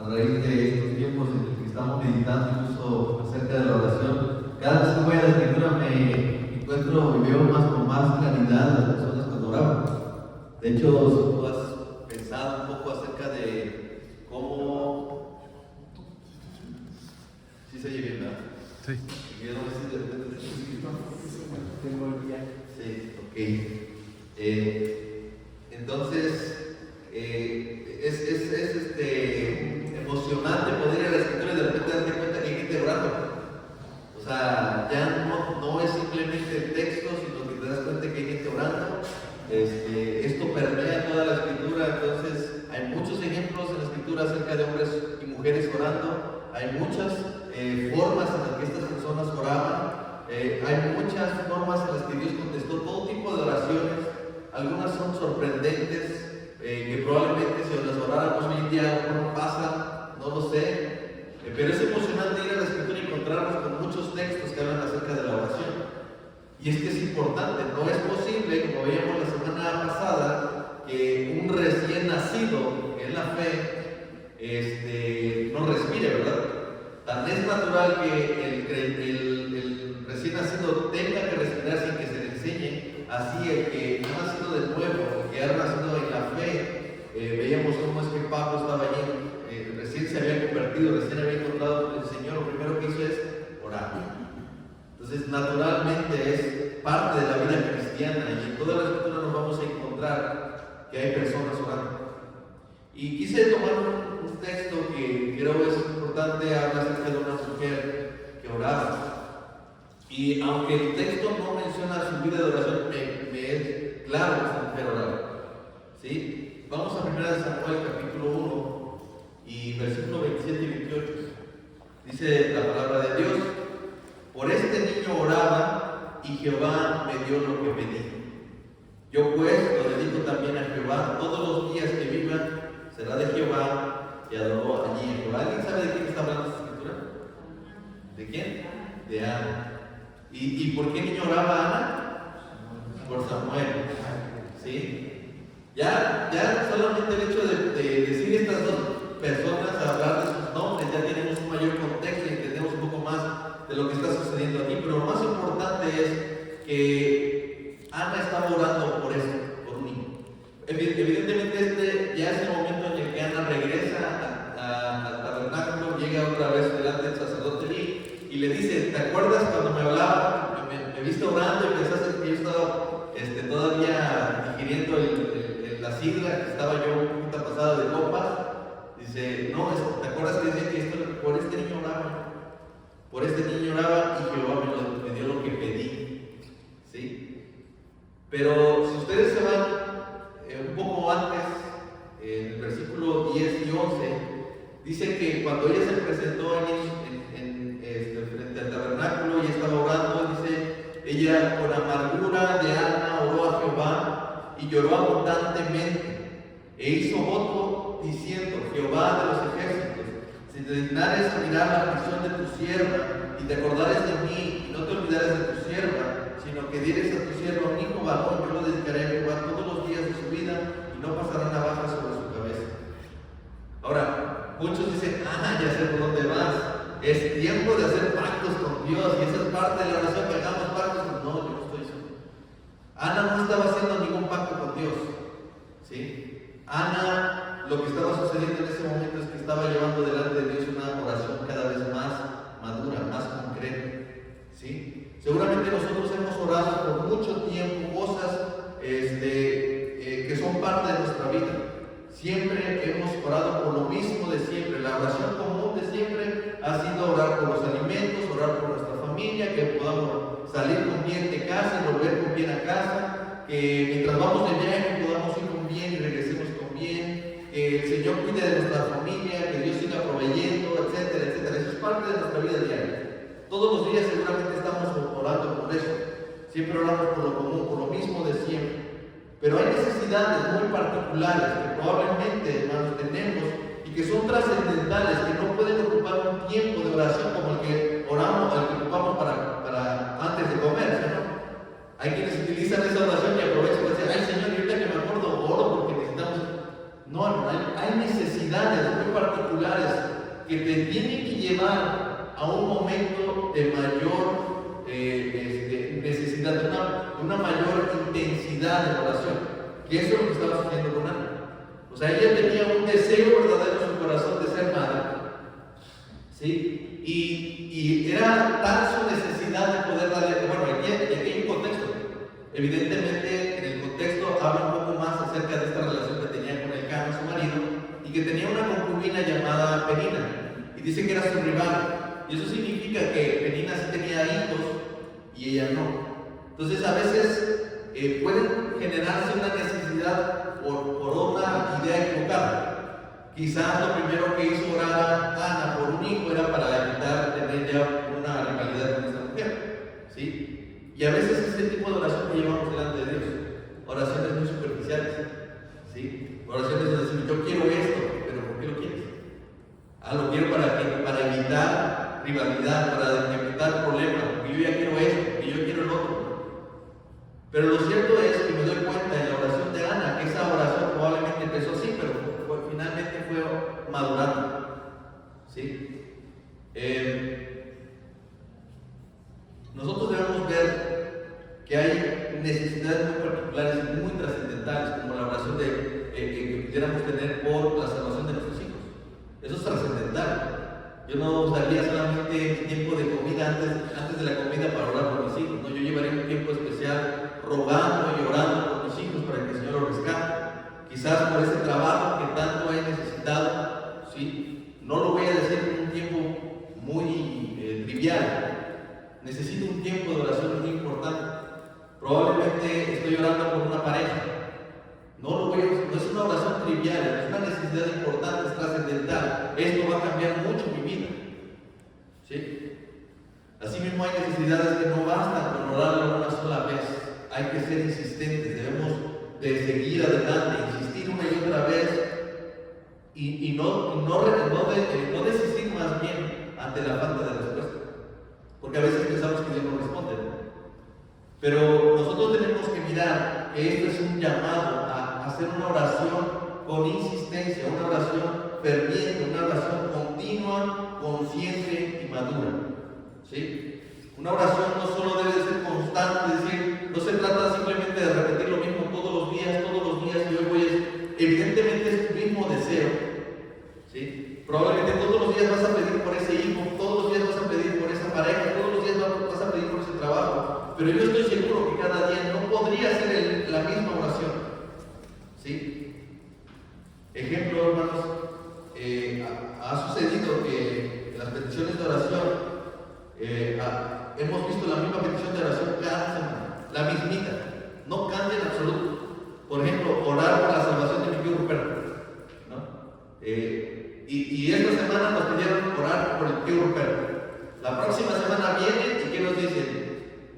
a raíz de estos tiempos en los que estamos meditando incluso acerca de la oración. Cada vez que voy a la escritura me encuentro y veo con más claridad a las personas cuando oraban. De hecho, si tú has pensado un poco acerca de cómo... ¿Sí se oye bien, verdad? Sí. Yo no sé si de repente Tengo el día. sí, ok. Entonces, es emocionante poder ir a la escritura y de repente darte cuenta que hay gente orando. O sea, ya no es simplemente el texto, sino que te das cuenta que hay gente orando. Esto permea toda la escritura, entonces hay muchos ejemplos en la escritura acerca de hombres y mujeres orando. Hay muchas formas en las que estas personas oraban. Hay muchas formas en las que Dios contestó todo tipo de oraciones. Algunas son sorprendentes, que probablemente si las oráramos hoy en día no pasa, no lo sé. Pero es emocionante ir a la escritura y encontrarnos con muchos textos que hablan acerca de la oración. Y es que es importante, no es posible, como veíamos la semana pasada, que un recién nacido en la fe no respire, ¿verdad? Tan es natural que el recién nacido tenga que respirar sin que se le enseñe, así el que ha nacido de nuevo, el que ha nacido en la fe, veíamos cómo es que Pablo estaba allí, recién se había convertido, recién había encontrado con el Señor, lo primero que hizo es orar. Entonces, naturalmente es parte de la vida cristiana y en toda la escritura nos vamos a encontrar que hay personas orando. Y quise tomar un texto que creo es importante, habla acerca de una mujer que oraba. Y aunque el texto no menciona su vida de oración, me es claro que esta mujer oraba. ¿Sí? Vamos a 1 Samuel capítulo 1 y versículo 27 y 28. Dice la palabra de Dios: por este niño oraba y Jehová me dio lo que pedí. Yo pues lo dedico también a Jehová, todos los días que viva será de Jehová, y adoró allí a Jehová. ¿Alguien sabe de quién está hablando esta escritura? ¿De quién? De Ana. ¿Y por qué niño oraba Ana? Por Samuel. ¿Sí? Ya solamente el hecho de decir estas dos personas, hablar de sus nombres, ya tenemos un mayor contexto y entendemos un poco más de lo que está sucediendo aquí. Pero lo más importante es que Ana estaba orando por eso, por un niño. Evidentemente ya es el momento en el que Ana regresa al tabernáculo, llega otra vez delante del sacerdote Elí y le dice: ¿te acuerdas cuando me hablaba, me viste orando y pensaste que yo estaba todavía digiriendo la sidra, que estaba yo un poquito pasada de copas? Dice: no, ¿te acuerdas que decía que por este niño oraba? Por este niño oraba y Jehová me dio lo que pedí. ¿Sí? Pero si ustedes se van un poco antes, en el versículo 10 y 11, dice que cuando ella se presentó frente al tabernáculo y estaba orando, dice, ella con amargura de alma oró a Jehová y lloró abundantemente, e hizo voto diciendo: Jehová de los ejércitos, si te dignares a mirar la aflicción de tu sierva y te acordares de mí y no te olvidares de tu sierva, sino que dieres a tu sierva un hijo varón, yo lo dedicaré a Jehová todos los días de su vida y no pasará navaja sobre su cabeza. Ahora, muchos dicen: ya sé por dónde vas, es tiempo de hacer pactos con Dios, y esa es parte de la oración, que hagamos pactos. No, yo no estoy seguro. Ana no estaba haciendo ningún pacto con Dios, ¿sí? Ana, lo que estaba sucediendo en ese momento es que estaba llevando delante de Dios una oración cada vez más madura, más concreta, ¿sí? Seguramente nosotros hemos orado por mucho tiempo cosas que son parte de nuestra vida. Siempre hemos orado por lo mismo de siempre. La oración común de siempre ha sido orar por los alimentos, orar por nuestra familia, que podamos salir con bien de casa y volver con bien a casa, que mientras vamos de viaje podamos ir con bien y regresemos con bien, que el Señor cuide de nuestra familia, que Dios siga proveyendo, etcétera, etcétera. Eso es parte de nuestra vida diaria. Todos los días seguramente estamos orando por eso. Siempre oramos por lo común, por lo mismo de siempre. Pero hay necesidades muy particulares que probablemente, hermanos, tenemos y que son trascendentales, que no pueden ocupar un tiempo de oración como el que oramos, el que ocupamos para antes de comer, ¿sí, no? Hay quienes utilizan esa oración y aprovechan para decir: ay Señor, ahorita que me acuerdo oro porque necesitamos. No, hay necesidades muy particulares que te tienen que llevar a un momento de mayor necesidad, de una mayor intensidad de oración, que eso es lo que estaba sucediendo con Ana. O sea, ella tenía un deseo verdadero en su corazón de ser madre, ¿sí? Y era tal su necesidad de poder darle, bueno, aquí hay un contexto. Evidentemente, en el contexto habla un poco más acerca de esta relación que tenía con Elcana, su marido, y que tenía una concubina llamada Penina, y dice que era su rival. Y eso significa que Penina sí tenía hijos y ella no. Entonces, a veces pueden generarse una necesidad por una idea equivocada. Quizás lo primero que hizo orar a Ana por un hijo era para evitar tener ya una rivalidad con esta mujer, ¿sí? Y a veces ese tipo de oración que llevamos delante de Dios, oraciones muy superficiales, ¿sí? Oraciones donde decimos, yo quiero esto, pero ¿por qué lo quieres? Lo quiero para evitar rivalidad, para evitar problemas, porque yo ya quiero esto, porque yo quiero el otro. Pero lo cierto es que me doy cuenta en la oración de Ana que esa oración probablemente empezó así, pero finalmente fue madurando, ¿sí? Nosotros debemos ver que hay necesidades muy particulares y muy trascendentales, como la oración que pudiéramos tener por la salvación de nuestros hijos. Eso es trascendental. Yo no usaría solamente mi tiempo de comida antes de la comida para orar por mis hijos, ¿no? Yo llevaría un tiempo especial rogando y orando por mis hijos para que el Señor los rescate. Quizás por ese trabajo que tanto he necesitado, ¿sí? No lo voy a decir en un tiempo muy trivial. Necesito un tiempo de oración muy importante. Probablemente estoy orando por una pareja. No es una oración trivial, es una necesidad importante, es trascendental. Esto va a cambiar mucho mi vida, ¿sí? Asimismo, hay necesidades que no bastan con orarlo una sola vez. Hay que ser insistentes, debemos de seguir adelante, insistir una y otra vez y no desistir más bien ante la falta de respuesta. Porque a veces pensamos que Dios no responde, ¿no? Pero nosotros tenemos que mirar que esto es un llamado a hacer una oración con insistencia, una oración ferviente, una oración continua, consciente y madura, ¿sí? Una oración no solo debe ser constante, es decir, no se trata simplemente de repetir lo mismo todos los días, y hoy voy a... Evidentemente es tu mismo deseo, ¿sí? Probablemente todos los días vas a pedir por ese hijo, todos los días vas a pedir por esa pareja, todos los días vas a pedir por ese trabajo, pero yo estoy seguro que cada día no podría ser la misma oración, ¿sí? Ejemplo, hermanos, ha sucedido que en las peticiones de oración hemos visto la misma petición de oración cada semana, la mismita, no cambia en absoluto. Por ejemplo, orar por la salvación de mi tío Ruperto, ¿no? Y esta semana nos pidieron orar por el tío Ruperto. La próxima semana viene y ¿qué nos dicen?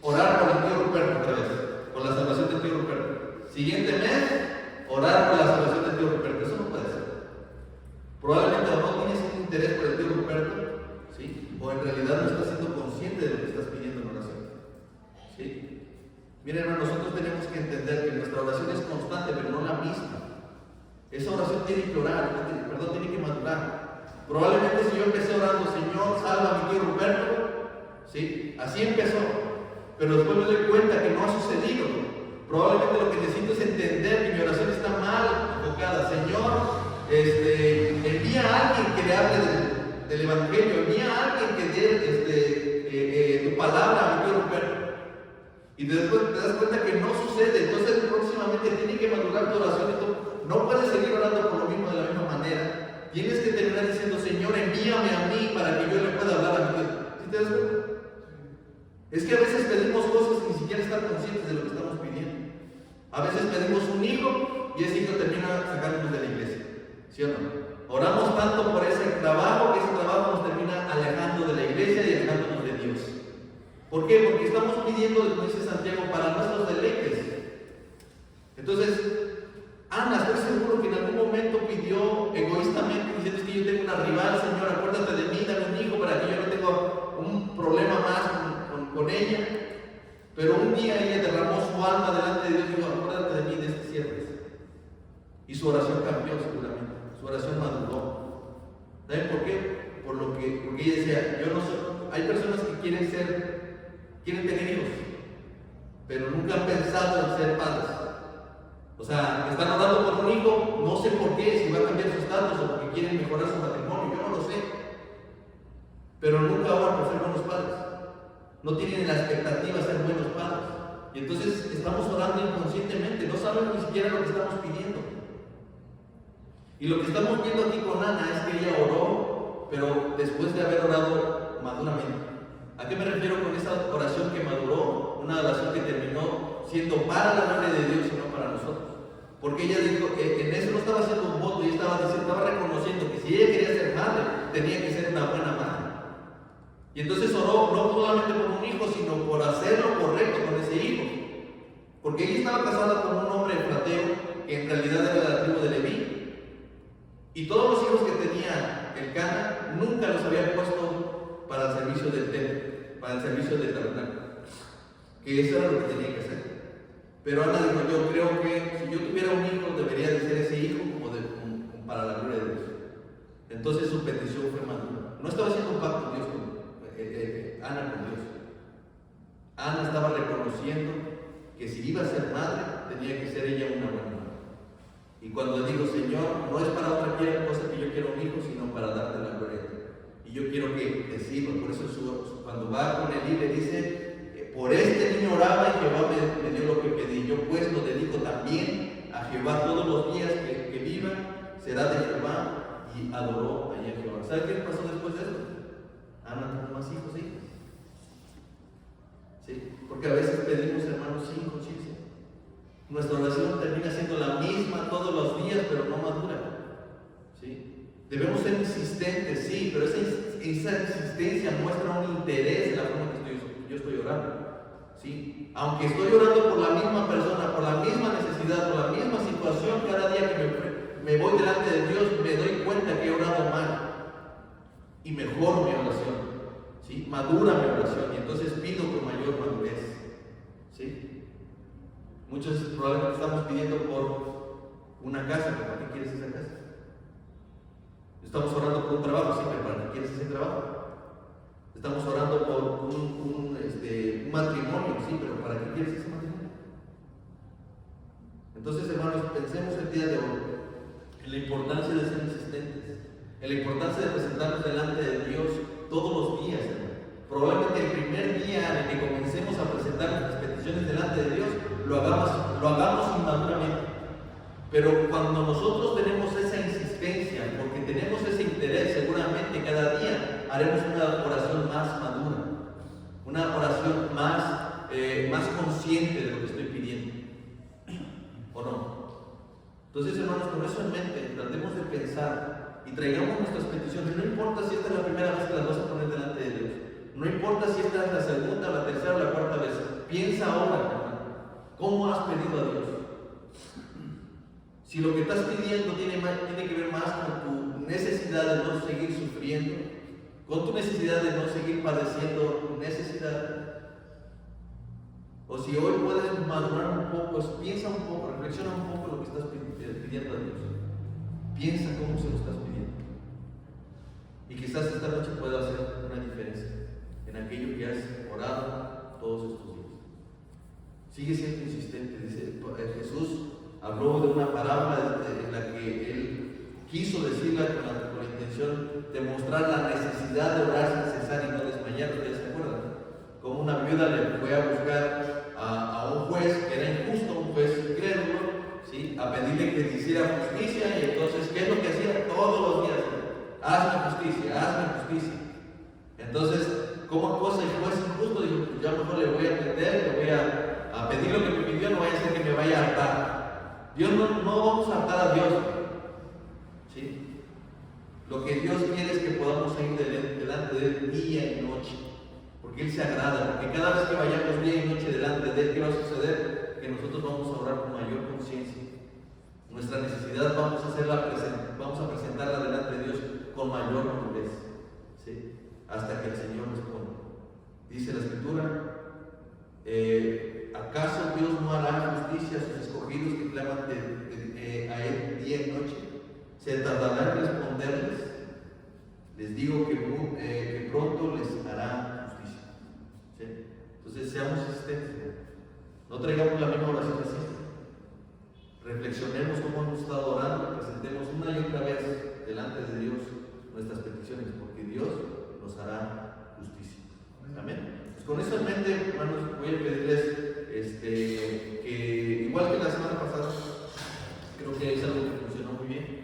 Orar por el tío Ruperto otra vez, por la salvación del tío Ruperto. Siguiente mes, orar por la salvación del tío Ruperto. Eso no puede ser. Probablemente no tienes un interés por el tío Ruperto, ¿sí? O en realidad no estás siendo consciente de lo que estás pidiendo en oración, ¿sí? Miren, hermanos, nosotros tenemos que entender que nuestra oración es constante, pero no la misma. Esa oración tiene que tiene que madurar. Probablemente si yo empecé orando, Señor, salva a mi tío Ruperto, ¿sí? Así empezó, pero después me doy cuenta que no ha sucedido. Probablemente lo que necesito es entender que mi oración está mal enfocada. Señor, envía a alguien que le hable del Evangelio, envía a alguien que dé tu palabra a mi tío Ruperto. Y después te das cuenta que no sucede, entonces próximamente tiene que madurar tu oración y tú no puedes seguir orando por lo mismo de la misma manera. Tienes que terminar diciendo, Señor, envíame a mí para que yo le pueda hablar a mi Dios. ¿Sí te das cuenta? Es que a veces pedimos cosas sin siquiera estar conscientes de lo que estamos pidiendo. A veces pedimos un hijo y ese hijo termina sacándonos de la iglesia, ¿sí o no? Oramos tanto por ese trabajo que ese trabajo nos termina alejando de la iglesia y alejándonos de Dios. ¿Por qué? Porque estamos pidiendo, como dice Santiago, para nuestros deleites. Entonces, Ana, estoy seguro que en algún momento pidió egoístamente, diciendo, es que yo tengo una rival, Señor, acuérdate de mí, dame un hijo para que yo no tenga un problema más con ella. Pero un día ella derramó su alma delante de Dios y dijo, acuérdate de mí de este siervo. Y su oración cambió seguramente, su oración maduró. ¿Saben por qué? porque ella decía, yo no sé, hay personas que quieren tener hijos, pero nunca han pensado en ser padres. O sea, están orando por un hijo, no sé por qué, si va a cambiar su estatus o porque quieren mejorar su matrimonio, yo no lo sé. Pero nunca oran por ser buenos padres. No tienen la expectativa de ser buenos padres. Y entonces estamos orando inconscientemente, no sabemos ni siquiera lo que estamos pidiendo. Y lo que estamos viendo aquí con Ana es que ella oró, pero después de haber orado maduramente. ¿A qué me refiero con esa oración que maduró? Una oración que terminó siendo para la gloria de Dios y no para nosotros. Porque ella dijo, en eso no estaba haciendo un voto, ella estaba reconociendo que si ella quería ser madre, tenía que ser una buena madre. Y entonces oró no solamente por un hijo, sino por hacer lo correcto con ese hijo. Porque ella estaba casada con un hombre efrateo, que en realidad era de la tribu de Leví. Y todos los hijos que tenía Elcana nunca los había puesto para el servicio del templo, para el servicio del tabernáculo. Que eso era lo que tenía que hacer. Pero Ana dijo, yo creo que si yo tuviera un hijo, debería de ser ese hijo como para la gloria de Dios. Entonces su petición fue madura. No estaba haciendo un pacto Dios Ana con Dios. Ana estaba reconociendo que si iba a ser madre, tenía que ser ella una buena madre. Y cuando digo, Señor, no es para otra cosa que yo quiero un hijo, sino para darte la gloria. Y yo quiero que te sirva. Por eso cuando va con Elí le dice, por este niño oraba y Jehová me dio lo que pedí. Yo pues lo dedico también a Jehová todos los días que viva, será de Jehová. Y adoró allí a Jehová. ¿Sabe qué pasó después de esto? Ana tuvo más hijos e hijas. ¿Sí? Porque a veces pedimos, hermanos, 5, 6. Nuestra oración termina siendo la misma todos los días, pero no madura. ¿Sí? Debemos ser insistentes, sí, pero esa insistencia muestra un interés en la forma que yo estoy orando. ¿Sí? Aunque estoy orando por la misma persona, por la misma necesidad, por la misma situación, cada día que me voy delante de Dios, me doy cuenta que he orado mal. Y mejoro mi oración. ¿Sí? Madura mi oración. Y entonces pido con mayor madurez. ¿Sí? Muchos probablemente estamos pidiendo por una casa, pero ¿para qué quieres esa casa? Estamos orando por un trabajo, sí, pero ¿para qué quieres ese trabajo? Estamos orando por un matrimonio, sí, pero ¿para qué quieres ese matrimonio? Entonces, hermanos, pensemos el día de hoy en la importancia de ser insistentes, en la importancia de presentarnos delante de Dios todos los días, hermano. Probablemente el primer día en el que comencemos a presentar nuestras peticiones delante de Dios, lo hagamos inmaduramente. Pero cuando nosotros tenemos esa insistencia, porque tenemos ese interés, seguramente cada día haremos una oración más madura, una oración más consciente de lo que estoy pidiendo. ¿O no? Entonces, hermanos, con eso en mente, tratemos de pensar y traigamos nuestras peticiones. No importa si esta es la primera vez que las vas a poner delante de Dios. No importa si esta es la segunda, la tercera o la cuarta vez. Piensa ahora, hermano, ¿cómo has pedido a Dios? Si lo que estás pidiendo tiene que ver más con tu necesidad de no seguir sufriendo, con tu necesidad de no seguir padeciendo necesidad, o si hoy puedes madurar un poco, piensa un poco, reflexiona un poco lo que estás pidiendo a Dios. Piensa cómo se lo estás pidiendo. Y quizás esta noche pueda hacer una diferencia en aquello que has orado todos estos días. Sigue siendo insistente. Dice Jesús habló de una parábola en la que él quiso decirla con la intención de mostrar la necesidad de orar sin cesar y no desmayar. ¿Ustedes se acuerdan? Como una viuda le fue a buscar a un juez que era injusto, un juez crédulo, ¿sí? A pedirle que le hiciera justicia. Y entonces, ¿qué es lo que hacía todos los días? Hazme justicia. Entonces, ¿cómo actuó el juez injusto? Dijo, pues ya mejor le voy a atender, le voy a pedir lo que me pidió, no vaya a ser que me vaya a hartar. Dios no vamos a hartar a Dios. ¿Sí? Lo que Dios quiere es que podamos ir delante de Él día y noche. Porque Él se agrada, porque cada vez que vayamos día y noche delante de Él, ¿qué va a suceder? Que nosotros vamos a orar con mayor conciencia. Nuestra necesidad vamos a presentarla delante de Dios con mayor madurez, ¿sí? Hasta que el Señor responda. Dice la Escritura, ¿acaso Dios no hará justicia a sus escogidos que claman a Él día y noche? ¿Se tardará en responderles? Les digo que pronto les hará justicia. ¿Sí? Entonces seamos insistentes. No traigamos la misma oración de siempre. Reflexionemos cómo hemos estado orando, presentemos una y otra vez delante de Dios nuestras peticiones, porque Dios nos hará justicia. Amén. Pues con eso en mente, hermanos, voy a pedirles que, igual que la semana pasada, creo que es algo que funcionó muy bien.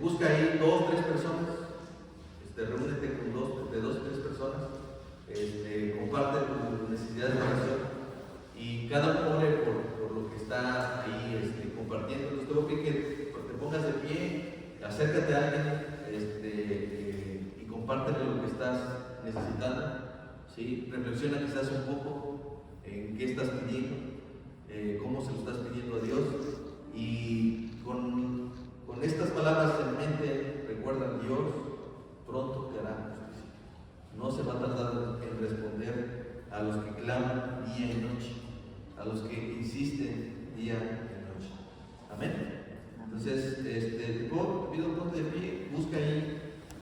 Busca ahí 2 o 3 personas, reúnete con 2 o 3 personas, comparte tus necesidades de oración y cada uno ore por lo que está ahí compartiendo. Entonces, tengo que te pongas de pie, acércate a alguien y compártele lo que estás necesitando. ¿Sí? Reflexiona quizás un poco en qué estás pidiendo, cómo se lo estás pidiendo a Dios, y con estas palabras en mente, recuerda, Dios pronto te hará justicia. No se va a tardar en responder a los que claman día y noche, a los que insisten día y noche. Amén. Entonces, te pido ponte de pie, busca ahí